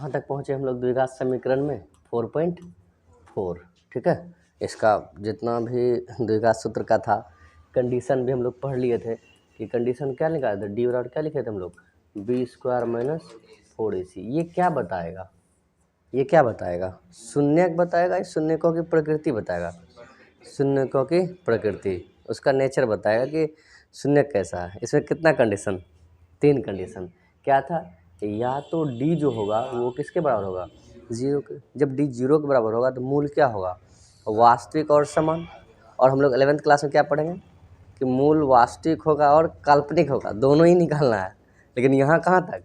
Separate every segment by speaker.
Speaker 1: कहाँ तक पहुँचे हम लोग द्विघात समीकरण में 4.4। ठीक है, इसका जितना भी द्विघात सूत्र का था कंडीशन भी हम लोग पढ़ लिए थे कि कंडीशन क्या लिखा था, डी बराबर क्या लिखे थे हम लोग, बी स्क्वायर माइनस 4ac। ये क्या बताएगा, ये क्या बताएगा, शून्यक बताएगा, इस शून्यकों की प्रकृति बताएगा, शून्यकों की प्रकृति, उसका नेचर बताएगा कि शून्यक कैसा है। इसमें कितना कंडीशन, 3 कंडीशन। क्या था, या तो डी जो होगा वो किसके बराबर होगा, 0 के। जब डी 0 के बराबर होगा तो मूल क्या होगा, वास्तविक और समान। और हम लोग 11th क्लास में क्या पढ़ेंगे कि मूल वास्तविक होगा और काल्पनिक होगा, दोनों ही निकालना है। लेकिन यहाँ कहाँ तक,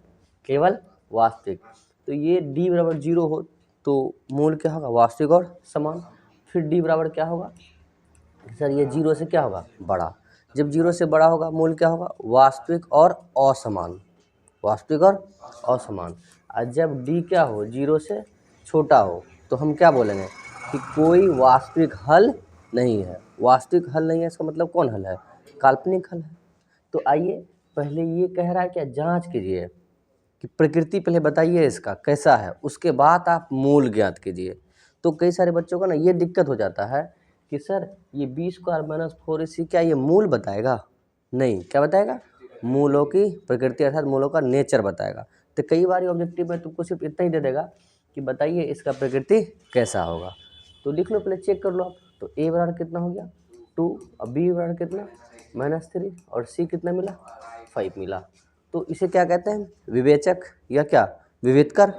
Speaker 1: केवल वास्तविक। तो ये डी बराबर 0 हो तो मूल क्या होगा, वास्तविक और समान। फिर डी बराबर क्या होगा सर, ये 0 से क्या होगा, बड़ा। जब 0 से बड़ा होगा मूल क्या होगा, वास्तविक और असमान, वास्तविक और असमान। और जब डी क्या हो, 0 से छोटा हो तो हम क्या बोलेंगे कि कोई वास्तविक हल नहीं है। वास्तविक हल नहीं है इसका मतलब कौन हल है, काल्पनिक हल है। तो आइए पहले ये कह रहा है क्या, जांच कीजिए कि प्रकृति पहले बताइए इसका कैसा है, उसके बाद आप मूल ज्ञात कीजिए। तो कई सारे बच्चों का ना ये दिक्कत हो जाता है कि सर ये बी स्क्वायर माइनस 4ac क्या ये मूल बताएगा, नहीं, क्या बताएगा, मूलों की प्रकृति अर्थात मूलों का नेचर बताएगा। तो कई बार ऑब्जेक्टिव में तुमको सिर्फ इतना ही दे देगा कि बताइए इसका प्रकृति कैसा होगा। तो लिख लो, पहले चेक कर लो आप। तो ए बराबर कितना हो गया 2, और बी बराबर कितना -3, और सी कितना मिला 5 मिला। तो इसे क्या कहते हैं, विवेचक या क्या, विवेचकर।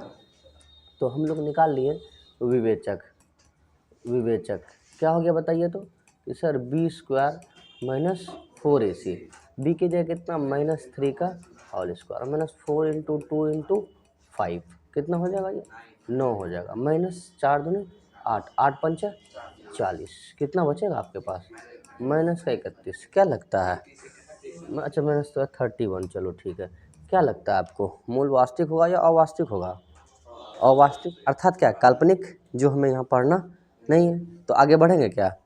Speaker 1: तो हम लोग निकाल लिए विवेचक। विवेचक क्या हो गया बताइए तो, कि sir b square minus 4ac, B की जगह कितना -3 का होल स्क्वायर, -4 इंटू 2 इंटू 5 कितना हो जाएगा, ये 9 हो जाएगा, -4 दूनी 8, 8 पंचा 40, कितना बचेगा आपके पास, -31। क्या लगता है, अच्छा -31, चलो ठीक है। क्या लगता है आपको, मूल वास्तविक होगा या अवास्तविक होगा, अवास्तविक अर्थात क्या, काल्पनिक, जो हमें यहाँ पढ़ना नहीं है। तो आगे बढ़ेंगे क्या,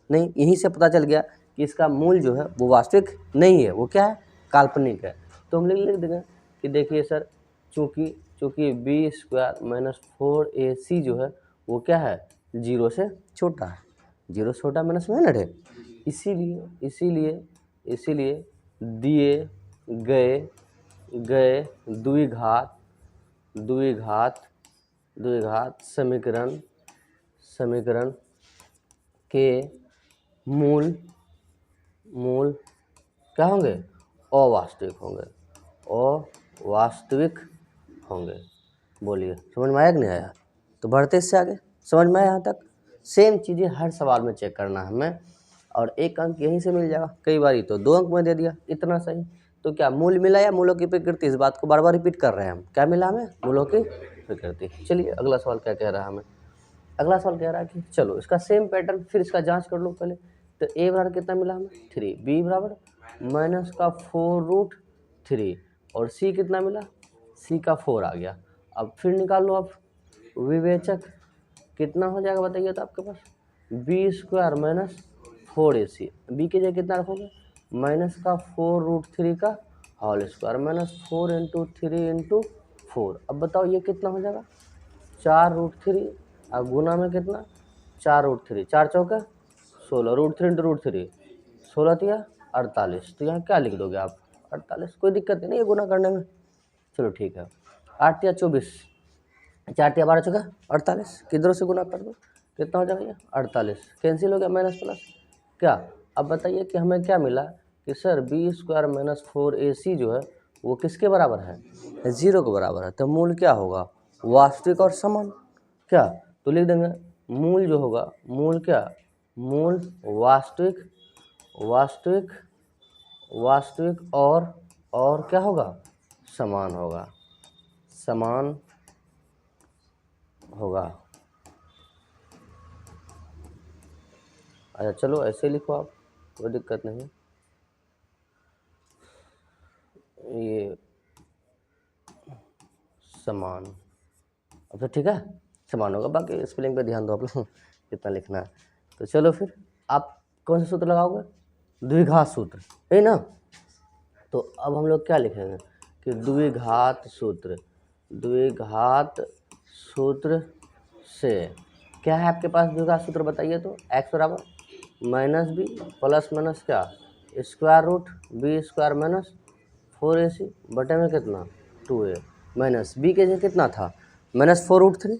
Speaker 1: नहीं, यहीं से पता चल गया कि इसका मूल जो है वो वास्तविक नहीं है, वो क्या है, काल्पनिक है। तो हम लिख देंगे कि देखिए सर, चूँकि बी स्क्वायर माइनस 4ac जो है वो क्या है, 0 से छोटा है, 0 से छोटा माइनस में है, इसीलिए दिए गए द्विघात समीकरण के मूल क्या होंगे, अवास्तविक होंगे। बोलिए समझ में आया कि नहीं आया। तो बढ़ते इससे आगे, समझ में आया यहाँ तक। सेम चीज़ें हर सवाल में चेक करना है हमें, और 1 अंक यहीं से मिल जाएगा। कई बार तो 2 अंक में दे दिया, इतना सही। तो क्या मूल मिला या मूलों की प्रकृति, इस बात को बार बार रिपीट कर रहे हैं हम, क्या मिला हमें, मूलों की प्रकृति। चलिए अगला सवाल क्या कह रहा है हमें। अगला सवाल कह रहा है कि चलो इसका सेम पैटर्न फिर इसका जांच कर लो पहले। तो ए बराबर कितना मिला हमें 3, बी बराबर -4√3, और सी कितना मिला, सी का 4 आ गया। अब फिर निकाल लो आप विवेचक, कितना हो जाएगा बताइए तो आपके पास, B square minus 4ac, B की जगह कितना रखोगे, -4√3 का होल स्क्वायर, -4 इंटू 3 इंटू 4। अब बताओ ये कितना हो जाएगा, 4√3, और गुना में कितना 4√3, 4 चौका 16, √3 इंटू √3 16 तिया 48। तो यहाँ क्या लिख दोगे आप 48, कोई दिक्कत नहीं है गुना करने में। चलो ठीक है, 8 तिया 24, 4 तिया 12 चौका 48, किधरों से गुना कर दो, कितना हो जाएगा ये 48, कैंसिल हो गया माइनस प्लस क्या। अब बताइए कि हमें क्या मिला कि sir b square minus 4ac जो है वो किसके बराबर है, 0 के बराबर है। तो मूल क्या होगा, वास्तविक और समान। क्या, तो लिख देंगे मूल जो होगा, मूल क्या, मूल वास्तविक और क्या होगा, समान होगा, अच्छा चलो ऐसे लिखो आप, कोई दिक्कत नहीं है। ये समान, अब तो ठीक है, समान होगा, बाकी स्पेलिंग पे ध्यान दो आप लोग कितना लिखना है। तो चलो फिर आप कौन सा सूत्र लगाओगे, द्विघात सूत्र है ना। तो अब हम लोग क्या लिखेंगे कि द्विघात सूत्र से क्या है आपके पास द्विघात सूत्र बताइए तो, x बराबर माइनस बी प्लस माइनस क्या square root b square minus 4ac बटे में कितना 2a माइनस बी के जगह कितना था -4√3,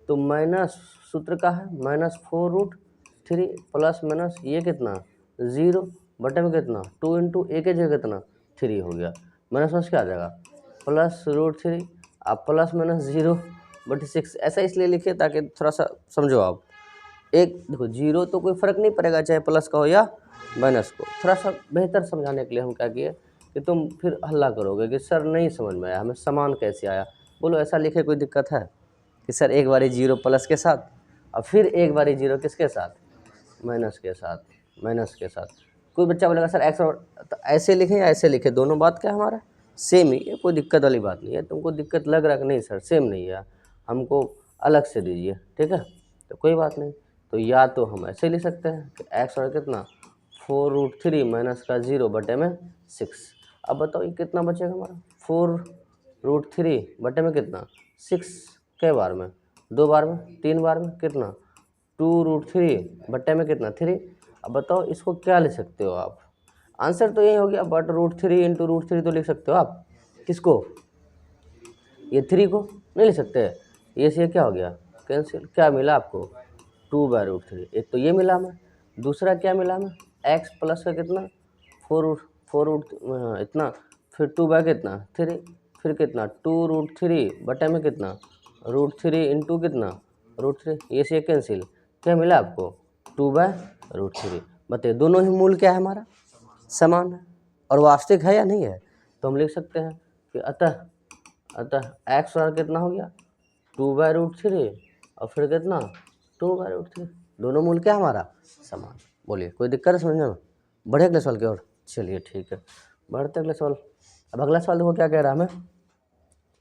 Speaker 1: तो माइनस सूत्र का है -4√3 प्लस माइनस ये कितना 0 बटे में कितना 2 इंटू ए के जगह कितना 3 हो गया, माइनस क्या आ जाएगा +√3 आप प्लस माइनस 0/6 ऐसा इसलिए लिखे ताकि थोड़ा सा समझो आप। एक देखो 0 तो कोई फ़र्क नहीं पड़ेगा चाहे प्लस का हो या माइनस को, थोड़ा सा बेहतर समझाने के लिए हम क्या किए कि तुम फिर हल्ला करोगे कि सर नहीं समझ में आया, हमें समान कैसे आया। बोलो ऐसा लिखे कोई दिक्कत है कि सर एक बारी 0 प्लस के साथ और फिर एक बारी 0 किसके साथ माइनस के साथ, माइनस के साथ। कोई बच्चा बोलेगा सर एक्स, तो ऐसे लिखें या ऐसे लिखें, दोनों बात क्या हमारा सेम ही है, कोई दिक्कत वाली बात नहीं है। तुमको दिक्कत लग रहा है कि नहीं सर सेम नहीं है, हमको अलग से दीजिए, ठीक है, तो कोई बात नहीं। तो या तो हम ऐसे लिख सकते हैं कि एक्स और कितना 4√3 माइनस का 0 बटे में 6। अब बताओ ये कितना बचेगा हमारा 4√3 बटे में कितना 6, कई बार में 2 बार में 3 बार में कितना 2√3 बटे में कितना 3। अब बताओ इसको क्या लिख सकते हो आप, आंसर तो यही हो गया, बट √3 इंटू √3 तो लिख सकते हो आप, किसको ये 3 को नहीं लिख सकते, ये से क्या हो गया कैंसिल, क्या मिला आपको 2/√3, एक तो ये मिला हमें, दूसरा क्या मिला हमें x प्लस का कितना 4 इतना, फिर 2 कितना 3, फिर कितना 2√3 बटे में कितना √3 इंटू कितना √3, ये से कैंसिल, क्या मिला आपको 2/√3। बताइए दोनों ही मूल क्या है हमारा समान है और वास्तविक है या नहीं है, तो हम लिख सकते हैं कि अतः x और कितना हो गया 2/√3 और फिर कितना 2/√3, दोनों मूल क्या हमारा समान। बोलिए कोई दिक्कत है समझने में, बढ़े अगले सवाल की ओर, चलिए ठीक है बढ़ते अगले सवाल। अब अगला सवाल देखो क्या कह रहा है हमें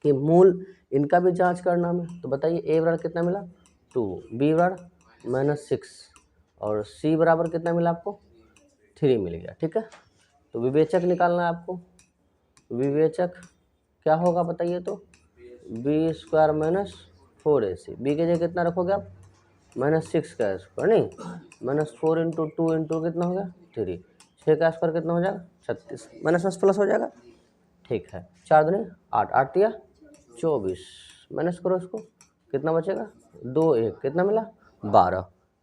Speaker 1: कि मूल इनका भी जांच करना हमें, तो बताइए a बराबर कितना मिला 2, b बराबर -6 और c बराबर कितना मिला आपको 3 मिल गया, ठीक है। तो विवेचक निकालना है आपको, विवेचक क्या होगा बताइए तो b square minus 4ac, B के जगह कितना रखोगे आप -6 का स्क्वायर नहीं -4 इंटू 2 इंटू कितना हो गया 3, 6 का स्क्वायर कितना हो जाएगा 36, माइनस प्लस हो जाएगा, ठीक है 4 दूनी 8, 8 या 24, माइनस करो इसको कितना बचेगा 2 1 कितना मिला 12,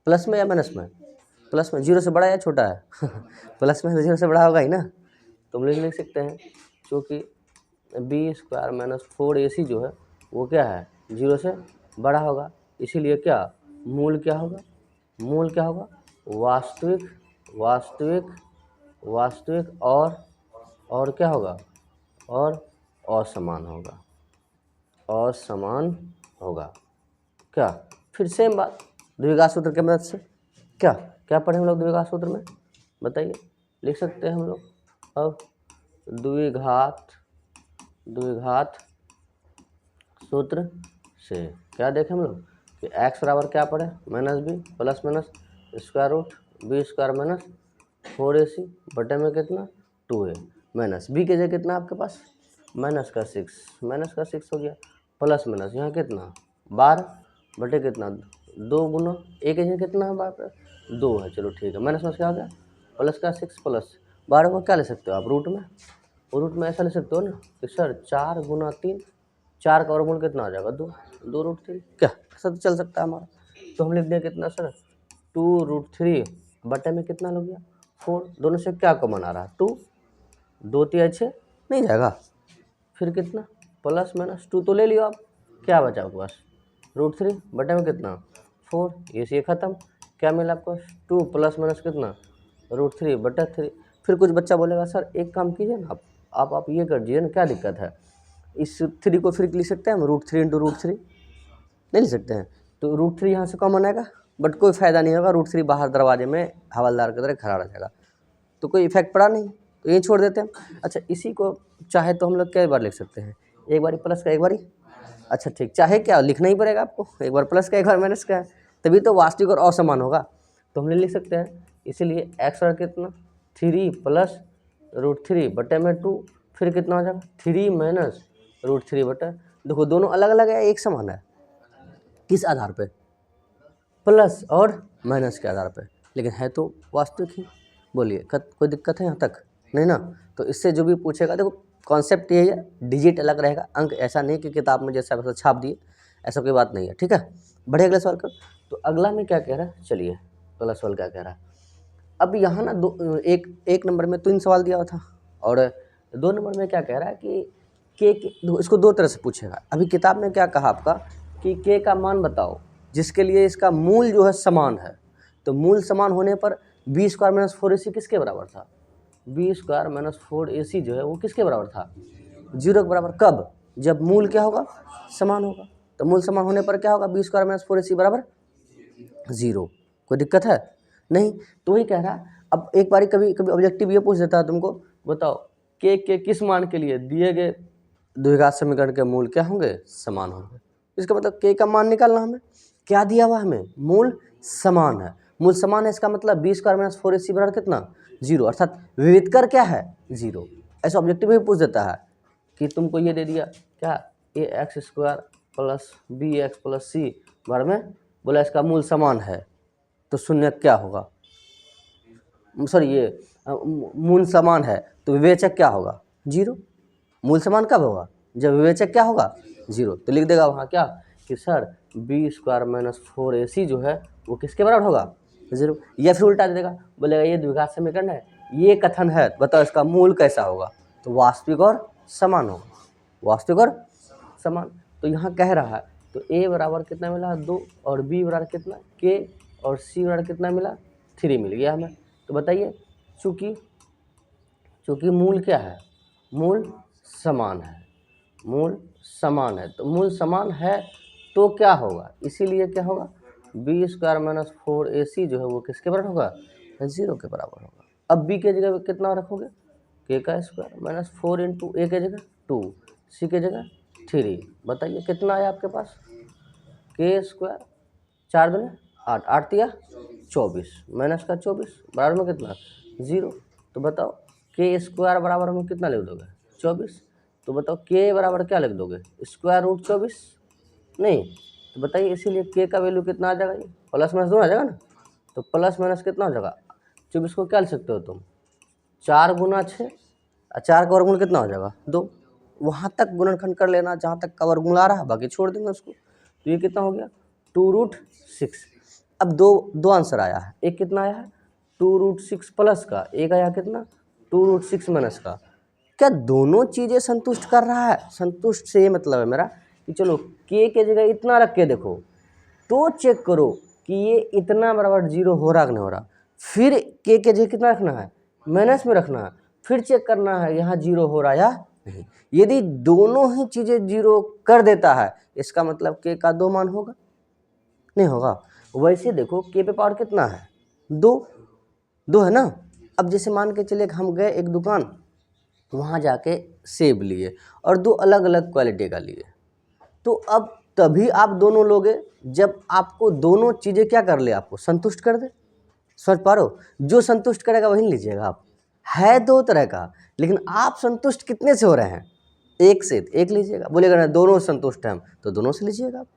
Speaker 1: प्लस में या माइनस में, प्लस में, 0 से बड़ा या छोटा है प्लस में तो 0 से बड़ा होगा ही ना, तो हम लिख सकते हैं क्योंकि b स्क्वायर माइनस 4ac जो है वो क्या है 0 से बड़ा होगा, इसीलिए क्या मूल क्या होगा, मूल क्या होगा वास्तविक, वास्तविक, वास्तविक और क्या होगा और असमान होगा, असमान होगा। क्या फिर सेम बात द्विघात सूत्र की मदद से क्या क्या पढ़े हम लोग द्विघात सूत्र में बताइए, लिख सकते हैं हम लोग। अब द्विघात सूत्र से क्या देखें हम लोग कि x बराबर क्या पढ़े -b plus minus square root b square minus 4ac बटे में कितना 2a माइनस b के जगह कितना आपके पास माइनस का 6 हो गया, प्लस माइनस यहाँ कितना 12 बटे कितना 2 गुना a के जगह कितना है 2 है, चलो ठीक है, माइनस क्या हो गया प्लस का 6 प्लस 12 को क्या ले सकते हो आप रूट में ऐसा ले सकते हो ना कि सर 4 गुना 3, 4 का वर्गमूल कितना आ जाएगा 2√3, क्या ऐसा तो चल सकता है हमारा, तो हम लिख दें कितना सर 2√3 बटे में कितना हो गया 4, दोनों से क्या कॉमन आ रहा है 2, 2 3 6 नहीं जाएगा, फिर कितना प्लस माइनस 2 तो ले लियो आप, क्या बचा आपके पास √3 बटे में कितना 4, ये ख़त्म, क्या मिला आपको 2 प्लस माइनस कितना √3 बटा 3। फिर कुछ बच्चा बोलेगा सर एक काम कीजिए ना आप ये कर दीजिए ना, क्या दिक्कत है, इस 3 को फिर लिख सकते हैं हम √3 इंटू √3 नहीं लिख सकते हैं, तो √3 यहाँ से कॉमन आएगा, बट कोई फ़ायदा नहीं होगा, √3 बाहर दरवाजे में हवलदार की तरह खड़ा रह जाएगा, तो कोई इफेक्ट पड़ा नहीं, तो यही छोड़ देते हैं। अच्छा इसी को चाहे तो हम लोग कई बार लिख सकते हैं, एक बारी प्लस का एक बारी, अच्छा ठीक, चाहे क्या लिखना ही पड़ेगा आपको, एक बार प्लस का एक बार माइनस का है, तभी तो वास्तविक और असमान होगा, तो हमने लिख सकते हैं, इसीलिए x और कितना 3 प्लस √3 बटे में 2, फिर कितना हो जाएगा 3 माइनस √3 बटे, देखो दोनों अलग अलग है एक समान है, किस आधार पे? प्लस और माइनस के आधार पे, लेकिन है तो वास्तविक ही। बोलिए कोई दिक्कत है यहाँ तक? नहीं ना। तो इससे जो भी पूछेगा, देखो कॉन्सेप्ट यही है, डिजिट अलग रहेगा, अंक ऐसा नहीं कि किताब में जैसा वैसा छाप दिए, ऐसा कोई बात नहीं है, ठीक है। बढ़िया, अगला सवाल कर। तो अगला में क्या कह रहा है, चलिए अगला सवाल क्या कह रहा है। अब यहाँ ना एक नंबर में 3 सवाल दिया हुआ था, और 2 नंबर में क्या कह रहा है कि इसको 2 तरह से पूछेगा। अभी किताब में क्या कहा आपका कि के का मान बताओ जिसके लिए इसका मूल जो है समान है। तो मूल समान होने पर बी स्क्वायर माइनस 4ac किसके बराबर था? बी स्क्वायर माइनस 4ac जो है वो किसके बराबर था? 0 के बराबर। कब? जब मूल क्या होगा, समान होगा। तो मूल समान होने पर क्या होगा, बी स्क्वायर माइनस 4ac बराबर 0। कोई दिक्कत है? नहीं। तो वही कह रहा है। अब एक बारी कभी कभी ऑब्जेक्टिव ये पूछ देता है तुमको, बताओ के किस मान के लिए दिए गए द्विघात समीकरण के मूल क्या होंगे, समान होंगे। इसका मतलब के का मान निकालना हमें। क्या दिया हुआ हमें, मूल समान है। मूल समान है इसका मतलब बी स्क्वायर माइनस 4ac बराबर कितना, 0, अर्थात विविध कर क्या है, 0। ऐसा ऑब्जेक्टिव भी पूछ देता है कि तुमको ये दे दिया क्या, ax square plus B x plus C बार में बोला इसका मूल समान है, तो शून्य क्या होगा, सॉरी ये मूल समान है तो विवेचक क्या होगा, 0। मूल समान कब होगा, जब विवेचक क्या होगा, 0। तो लिख देगा वहाँ क्या कि sir b square minus 4ac जो है वो किसके बराबर होगा, 0। या फिर उल्टा दे देगा, बोलेगा ये द्विघात समीकरण है, ये कथन है, बताओ इसका मूल कैसा होगा, तो वास्तविक और समान होगा, वास्तविक और समान। तो यहाँ कह रहा है तो a बराबर कितना मिला, 2, और b बराबर कितना, k, और c बराबर कितना मिला, 3 मिल गया हमें। तो बताइए चूँकि मूल क्या है, मूल समान है, मूल समान है, तो मूल समान है तो क्या होगा, इसीलिए क्या होगा, बी स्क्वायर माइनस 4ac जो है वो किसके बराबर होगा, 0 के बराबर होगा। अब b के जगह कितना रखोगे, k का स्क्वायर माइनस 4 इंटू a के जगह 2, c के जगह 3। बताइए कितना आया आपके पास, k स्क्वायर 4 दूनी 8, 8 तिया 24, माइनस का 24 बराबर में कितना, 0। तो बताओ के स्क्वायर बराबर में कितना लिख दोगे, 24। तो बताओ के बराबर क्या लिख दोगे, स्क्वायर रूट 24, नहीं। तो बताइए इसीलिए के का वैल्यू कितना आ जाएगा, ये प्लस माइनस 2 आ जाएगा ना। तो प्लस माइनस कितना हो जाएगा, 24 को क्या लिख सकते हो तुम, 4 गुना 6, 4 का वर्गमूल कितना हो जाएगा, 2। वहाँ तक गुणनखंड कर लेना जहाँ तक का वर्गमूल आ रहा है, बाकी छोड़ देंगे उसको। तो ये कितना हो गया, 2√6। अब दो आंसर आया है, एक कितना आया है 2√6 प्लस का, एक आया कितना 2√6 माइनस का। क्या दोनों चीज़ें संतुष्ट कर रहा है, संतुष्ट से ये मतलब है मेरा कि चलो के जगह इतना रख के देखो तो चेक करो कि ये इतना बराबर 0 हो रहा कि नहीं हो रहा। फिर के जगह कितना रखना है, माइनस में रखना है, फिर चेक करना है यहाँ 0 हो रहा या नहीं। यदि दोनों ही चीज़ें 0 कर देता है इसका मतलब के का 2 मान होगा, नहीं होगा। वैसे देखो के पे पावर कितना है, 2 है ना। अब जैसे मान के चलिए कि हम गए एक दुकान, वहाँ जाके सेब लिए और 2 अलग अलग क्वालिटी का लिए, तो अब तभी आप दोनों लोगे जब आपको दोनों चीज़ें क्या कर ले, आपको संतुष्ट कर दे। समझ पा रहे हो, जो संतुष्ट करेगा वही लीजिएगा आप। है 2 तरह का, लेकिन आप संतुष्ट कितने से हो रहे हैं, एक से, एक लीजिएगा। बोलेगा ना दोनों संतुष्ट हैं हम, तो दोनों से लीजिएगा आप।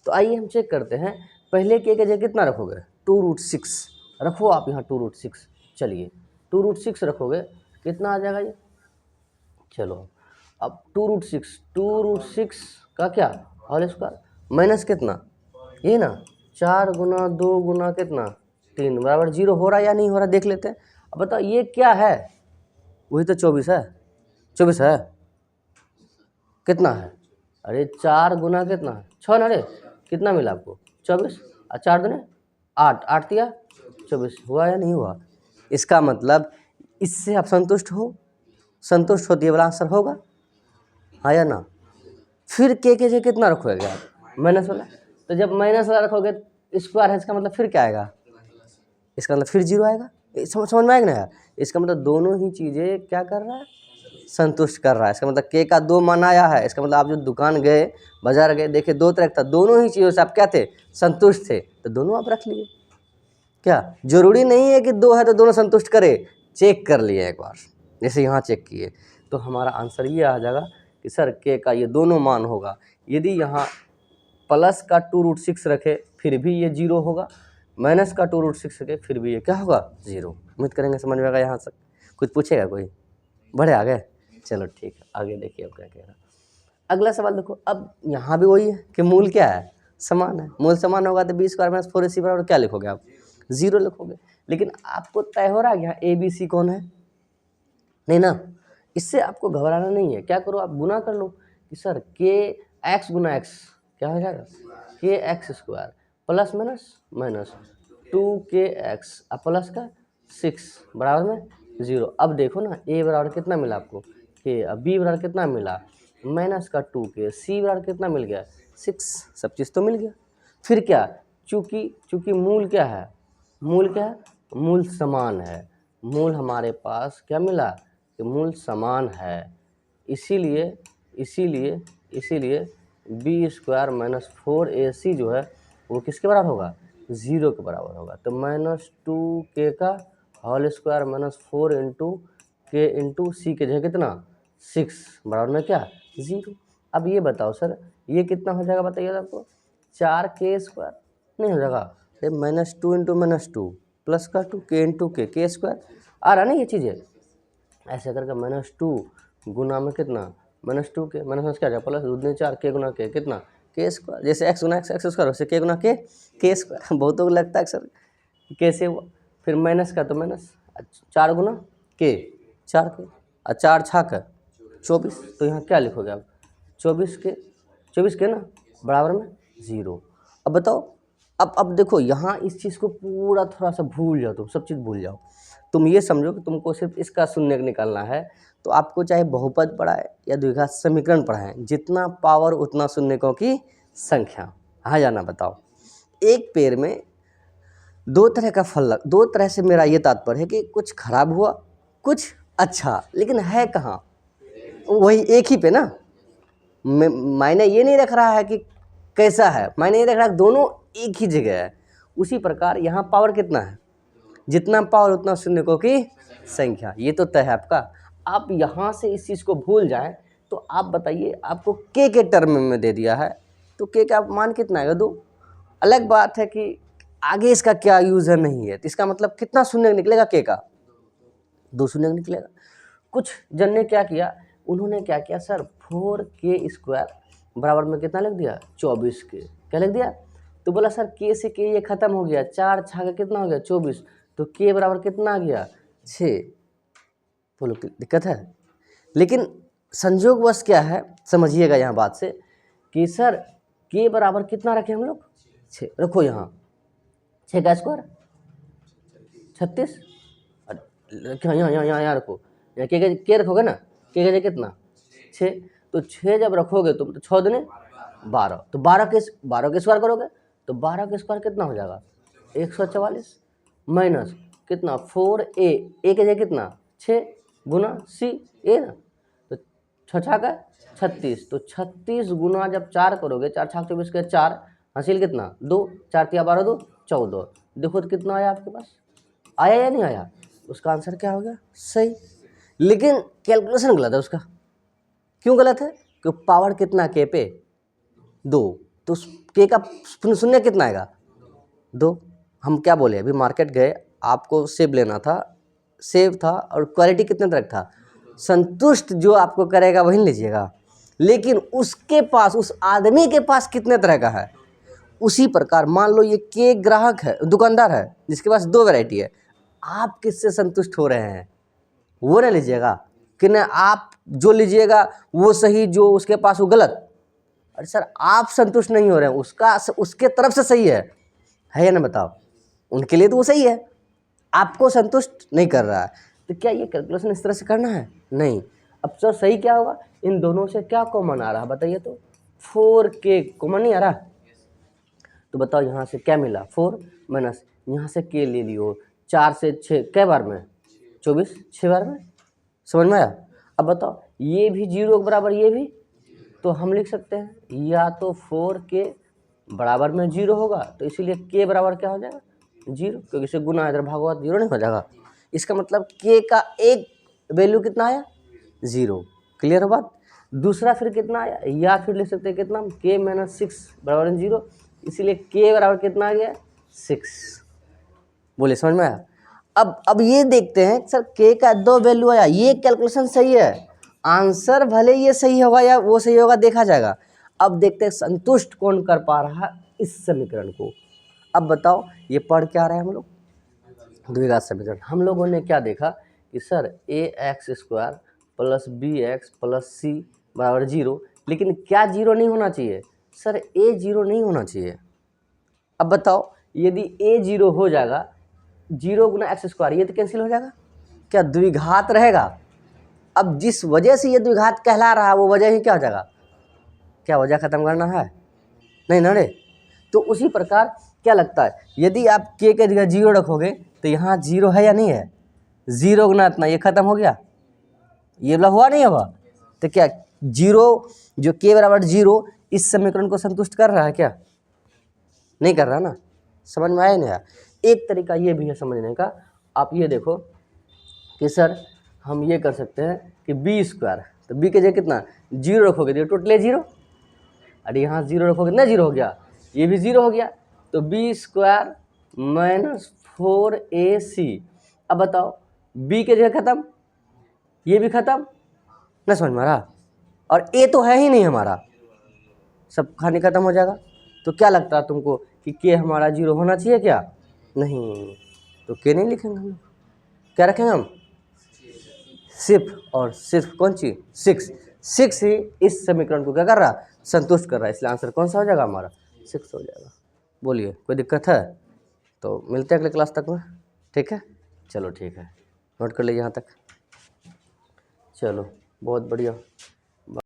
Speaker 1: तो आइए हम चेक करते हैं, पहले के जगह कितना रखोगे, 2√6 रखो आप यहाँ 2√6। चलिए 2√6 रखोगे कितना आ जाएगा ये, चलो अब 2√6 का क्या होल स्क्वायर माइनस कितना, ये ना 4 गुना 2 गुना कितना 3 बराबर 0 हो रहा या नहीं हो रहा देख लेते हैं। अब बताओ ये क्या है, वही तो 24 है, 24 है, कितना है, अरे 4 गुना कितना 6 ना, अरे कितना मिला आपको 24, और 4 दूने 8, 8 तिया 24, हुआ या नहीं हुआ। इसका मतलब इससे आप संतुष्ट हो, संतुष्ट होती है वाला आंसर होगा, हाँ या ना। फिर के जगह कितना रखोगे आप, माइनस वाला। तो जब माइनस वाला रखोगे स्क्वायर है, इसका मतलब फिर क्या आएगा, इसका मतलब फिर 0 आएगा। समझ में आएगा ना यार। इसका मतलब दोनों ही चीज़ें क्या कर रहा है, संतुष्ट कर रहा है। इसका मतलब के का 2 मान आया है, इसका मतलब आप जो दुकान गए, बाजार गए, देखे 2 तरह का था, दोनों ही चीज़ों से आप क्या थे, संतुष्ट थे, तो दोनों आप रख लिए। क्या जरूरी नहीं है कि 2 है तो दोनों संतुष्ट करे, चेक कर लिए एक बार, जैसे यहाँ चेक किए तो हमारा आंसर ये आ जाएगा कि सर के का ये दोनों मान होगा। यदि यहाँ प्लस का 2√6 रखे फिर भी ये 0 होगा, माइनस का 2√6 रखे फिर भी ये क्या होगा 0। उम्मीद करेंगे समझ में आएगा। यहाँ से कुछ पूछेगा कोई? बढ़े आगे? चलो ठीक है, आगे देखिए अब क्या कह रहा है। अगला सवाल देखो, अब यहाँ भी वही है कि मूल क्या है, समान है। मूल समान होगा तो b² - 4ac बराबर क्या लिखोगे आप? 0 लिखोगे। लेकिन आपको तय हो रहा है यहाँ ए बी सी कौन है? नहीं ना। इससे आपको घबराना नहीं है। क्या करो, आप गुना कर लो कि सर के एक्स गुना एक्स क्या हो जाएगा, के x square plus minus 2kx अब प्लस का 6 बराबर में 0। अब देखो ना, ए बराबर कितना मिला आपको के, अब बी बराबर कितना मिला माइनस का 2k, सी बराबर कितना मिल गया 6, सब चीज़ तो मिल गया। फिर क्या, चूँकि मूल क्या है, मूल समान है। मूल हमारे पास क्या मिला कि मूल समान है, इसीलिए b² - 4ac जो है वो किसके बराबर होगा, 0 के बराबर होगा। तो -2k का होल स्क्वायर -4 इंटू के इंटू सी के जगह कितना 6 बराबर में क्या 0। अब ये बताओ सर ये कितना हो जाएगा, बताइए आपको 4k² नहीं हो जाएगा, -2 इंटू -2 प्लस का 2k इंटू k² आ रहा ना ये चीज़ें। ऐसे करके -2 गुना में कितना -2k माइनस क्या जाएगा प्लस 2 दूनी 4 k गुना k कितना k², जैसे x गुना x वैसे k गुना k²। बहुतों को लगता है सर कैसे हुआ, फिर माइनस का तो माइनस 4 गुना k 4k और 4 छाक 24, तो यहाँ क्या लिखोगे आप 24k ना बराबर में 0। अब बताओ, अब देखो यहाँ इस चीज़ को पूरा थोड़ा सा भूल जाओ, तुम सब चीज़ भूल जाओ। तुम ये समझो कि तुमको सिर्फ इसका शून्य निकालना है, तो आपको चाहे बहुपद पढ़ाए या द्विघात समीकरण पढ़ाए, जितना पावर उतना शून्यकों की संख्या। हाँ जाना बताओ, एक पेड़ में दो तरह का फल, दो तरह से मेरा ये तात्पर्य है कि कुछ खराब हुआ कुछ अच्छा, लेकिन है कहाँ वही एक ही पे ना। मायने ये नहीं रख रहा है कि कैसा है, मायने ये रख रहा है दोनों एक ही जगह है। उसी प्रकार यहाँ पावर कितना है, जितना पावर उतना शून्यकों की संख्या, ये तो तय है आपका। आप यहाँ से इस चीज़ को भूल जाएं तो आप बताइए, आपको के टर्म में दे दिया है तो के का मान कितना आएगा 2। अलग बात है कि आगे इसका क्या यूज़ है नहीं है, तो इसका मतलब कितना शून्य निकलेगा के का 2 शून्य निकलेगा। कुछ जन ने क्या किया, उन्होंने क्या किया सर 4k² बराबर में कितना लिख दिया 24k, क्या लिख दिया, तो बोला सर के से के ये खत्म हो गया, 4 छाका कितना हो गया 24, तो के बराबर कितना आ गया 6। बोलो दिक्कत है। लेकिन संयोगवश क्या है समझिएगा यहाँ बात से कि सर के बराबर कितना रखे हम लोग 6, रखो यहाँ 6 का स्क्वायर 36, यहाँ रखो, के रखोगे ना, के जगह कितना 6, तो 6 जब रखोगे तुम तो 6 दूनी 12, तो 12 के स्क्वायर करोगे तो 12 के स्क्वायर कितना हो जाएगा 144 माइनस कितना 4a, ए के जगह कितना 6 गुना सी ए ना, तो 6 छाका 36, तो 36 गुना जब 4 करोगे 4 छाक 24 के 4 हासिल कितना 2, 4 तिया 12 2 14। देखो तो कितना आया आपके पास, आया या नहीं आया, उसका आंसर क्या हो गया सही। लेकिन कैलकुलेशन गलत है उसका। क्यों गलत है, क्योंकि पावर कितना के पे 2, तो के का शून्य कितना आएगा 2। हम क्या बोले, अभी मार्केट गए, आपको सेब लेना था, सेब था और क्वालिटी कितने तरह था, संतुष्ट जो आपको करेगा वही लीजिएगा, लेकिन उसके पास उस आदमी के पास कितने तरह का है। उसी प्रकार मान लो ये के ग्राहक है, दुकानदार है जिसके पास 2 वैरायटी है, आप किससे संतुष्ट हो रहे हैं वो ना लीजिएगा, कि ना आप जो लीजिएगा वो सही, जो उसके पास वो गलत। अरे सर आप संतुष्ट नहीं हो रहे हैं, उसके तरफ से सही है या ना बताओ, उनके लिए तो वो सही है, आपको संतुष्ट नहीं कर रहा है, तो क्या ये कैलकुलेशन इस तरह से करना है नहीं। अब सर सही क्या होगा, इन दोनों से क्या कॉमन आ रहा है बताइए, तो 4k कॉमन नहीं आ रहा, तो बताओ यहाँ से क्या मिला 4 माइनस यहाँ से k ले लियो 4 से 6 कै बार में 24 6 बार में, समझ में आया। अब बताओ ये भी 0 के बराबर, ये भी, तो हम लिख सकते हैं या तो 4k बराबर में 0 होगा, तो इसीलिए k बराबर क्या हो जाएगा 0, क्योंकि इसे गुना इधर भागोगा 0 नहीं हो जाएगा। इसका मतलब k का एक वैल्यू कितना आया 0। क्लियर हो बात। दूसरा फिर कितना आया, या फिर लिख सकते हैं कितना, k माइनस 6 बराबर 0, इसीलिए k बराबर कितना आ गया 6। बोले समझ में आया। अब ये देखते हैं सर k का 2 वैल्यू आया, ये कैलकुलेशन सही है, आंसर भले ये सही होगा या वो सही होगा देखा जाएगा। अब देखते हैं संतुष्ट कौन कर पा रहा इस समीकरण को। अब बताओ ये पढ़ क्या रहा है हम लोग, द्विघात समीकरण। हम लोगों ने क्या देखा कि sir ax² plus bx plus c बराबर 0, लेकिन क्या 0 नहीं होना चाहिए सर, a 0 नहीं होना चाहिए। अब बताओ यदि a 0 हो जाएगा, 0 गुना x², ये तो कैंसिल हो जाएगा, क्या द्विघात रहेगा। अब जिस वजह से ये द्विघात कहला रहा है वो वजह ही क्या हो जाएगा, क्या वजह खत्म करना है, नहीं ना रे। तो उसी प्रकार क्या लगता है, यदि आप k के जगह 0 रखोगे तो यहाँ 0 है या नहीं है, 0 गुना इतना, ये खत्म हो गया, ये वाला हुआ नहीं हुआ। तो क्या 0 जो k बराबर 0 इस समीकरण को संतुष्ट कर रहा है क्या, नहीं कर रहा ना। समझ में आया नहीं आया। एक तरीका ये भी है समझने का, आप ये देखो कि सर हम ये कर सकते हैं कि b², तो b के जगह कितना 0 रखोगे तो टोटल 0, अरे यहाँ 0 रखोगे ना 0 हो गया, ये भी 0 हो गया, तो b² माइनस 4ac। अब बताओ b के जगह खत्म, ये भी खत्म ना, समझ में आ रहा, और a तो है ही नहीं हमारा, सब खाने खत्म हो जाएगा। तो क्या लगता है तुमको कि k हमारा 0 होना चाहिए क्या, नहीं, तो k नहीं लिखेंगे हम लोग, क्या रखेंगे हम, सिर्फ और सिर्फ कौन चीज 6 ही इस समीकरण को क्या कर रहा, संतुष्ट कर रहा है, इसलिए आंसर कौन सा हो जाएगा हमारा 6 हो जाएगा। बोलिए कोई दिक्कत है, तो मिलते हैं अगले क्लास तक में, ठीक है, चलो ठीक है, नोट कर लीजिए यहाँ तक, चलो बहुत बढ़िया।